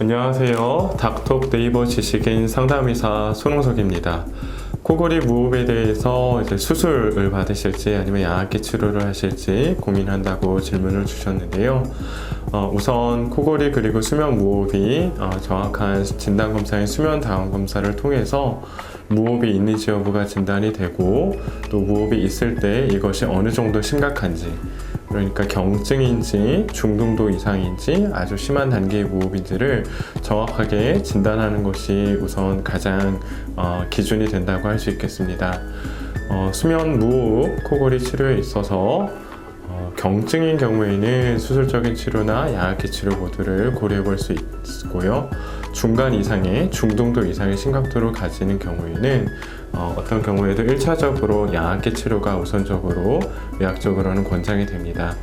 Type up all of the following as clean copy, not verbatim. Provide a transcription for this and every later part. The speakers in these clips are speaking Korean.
안녕하세요. 닥톡 네이버 지식인 상담의사 손홍석입니다. 코골이 무호흡에 대해서 수술을 받으실지 아니면 양압기 치료를 하실지 고민한다고 질문을 주셨는데요. 우선 코골이 그리고 수면 무호흡이 정확한 진단 검사인 수면 다운 검사를 통해서 무호흡이 있는지 여부가 진단이 되고, 또 무호흡이 있을 때 이것이 어느 정도 심각한지, 그러니까 경증인지 중등도 이상인지 아주 심한 단계의 무호흡인지를 정확하게 진단하는 것이 우선 가장 기준이 된다고 할 수 있겠습니다. 수면 무호흡 코골이 치료에 있어서 경증인 경우에는 수술적인 치료나 양압기 치료 모두를 고려해 볼 수 있고요. 중간 이상의 중등도 이상의 심각도를 가지는 경우에는 어떤 경우에도 1차적으로 양압기 치료가 우선적으로 의학적으로는 권장이 됩니다.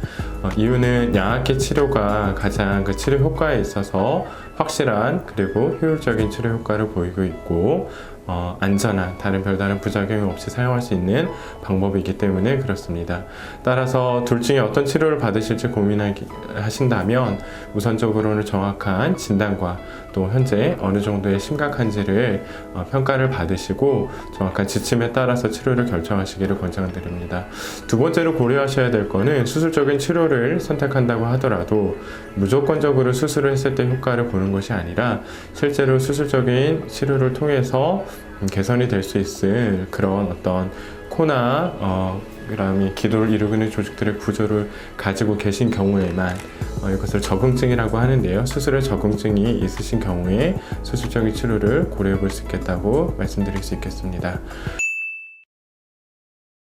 이유는 양압기 치료가 가장 그 치료 효과에 있어서 확실한 그리고 효율적인 치료 효과를 보이고 있고, 안전한 별다른 부작용이 없이 사용할 수 있는 방법이기 때문에 그렇습니다. 따라서 둘 중에 어떤 치료를 받으실지 고민하신다면 우선적으로는 정확한 진단과 또 현재 어느 정도의 심각한지를 평가를 받으시고 정확한 지침에 따라서 치료를 결정하시기를 권장드립니다. 두 번째로 고려하셔야 될 것은 수술적인 치료를 선택한다고 하더라도 무조건적으로 수술을 했을 때 효과를 보는 것이 아니라 실제로 수술적인 치료를 통해서 개선이 될 수 있을 그런 어떤 코나 그다음에 기도를 이루는 조직들의 구조를 가지고 계신 경우에만 이것을 적응증이라고 하는데요. 수술에 적응증이 있으신 경우에 수술적인 치료를 고려해 볼 수 있겠다고 말씀드릴 수 있겠습니다.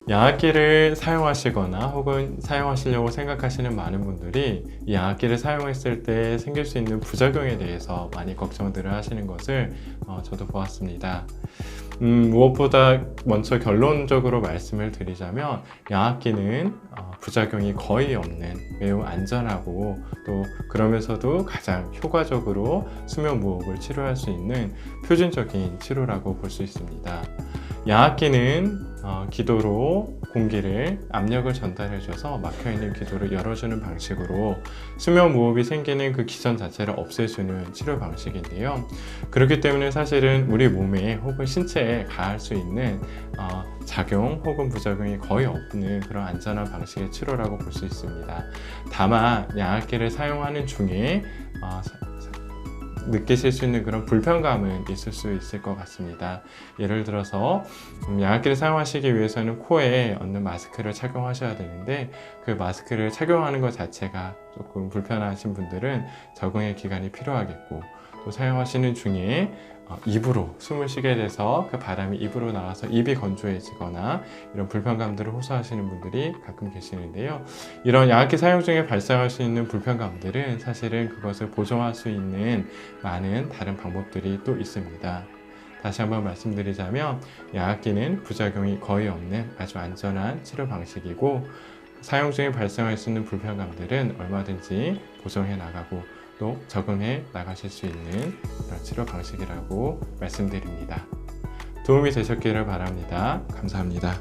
양압기를 사용하시거나 혹은 사용하시려고 생각하시는 많은 분들이 이 양압기를 사용했을 때 생길 수 있는 부작용에 대해서 많이 걱정들을 하시는 것을 저도 보았습니다. 무엇보다 먼저 결론적으로 말씀을 드리자면 양압기는 부작용이 거의 없는 매우 안전하고 또 그러면서도 가장 효과적으로 수면 무호흡을 치료할 수 있는 표준적인 치료라고 볼 수 있습니다. 양압기는 기도로 공기를 압력을 전달해 줘서 막혀있는 기도를 열어주는 방식으로 수면 무호흡이 생기는 그 기전 자체를 없애주는 치료 방식인데요. 그렇기 때문에 사실은 우리 몸에 혹은 신체에 가할 수 있는 작용 혹은 부작용이 거의 없는 그런 안전한 방식의 치료라고 볼 수 있습니다. 다만 양압기를 사용하는 중에 느끼실 수 있는 그런 불편감은 있을 수 있을 것 같습니다. 예를 들어서 양압기를 사용하시기 위해서는 코에 얹는 마스크를 착용하셔야 되는데, 그 마스크를 착용하는 것 자체가 조금 불편하신 분들은 적응의 기간이 필요하겠고, 또 사용하시는 중에 입으로 숨을 쉬게 돼서 그 바람이 입으로 나와서 입이 건조해지거나 이런 불편감들을 호소하시는 분들이 가끔 계시는데요. 이런 양압기 사용 중에 발생할 수 있는 불편감들은 사실은 그것을 보정할 수 있는 많은 다른 방법들이 또 있습니다. 다시 한번 말씀드리자면 양압기는 부작용이 거의 없는 아주 안전한 치료 방식이고, 사용 중에 발생할 수 있는 불편감들은 얼마든지 보정해 나가고 또 적응해 나가실 수 있는 그런 치료 방식이라고 말씀드립니다. 도움이 되셨기를 바랍니다. 감사합니다.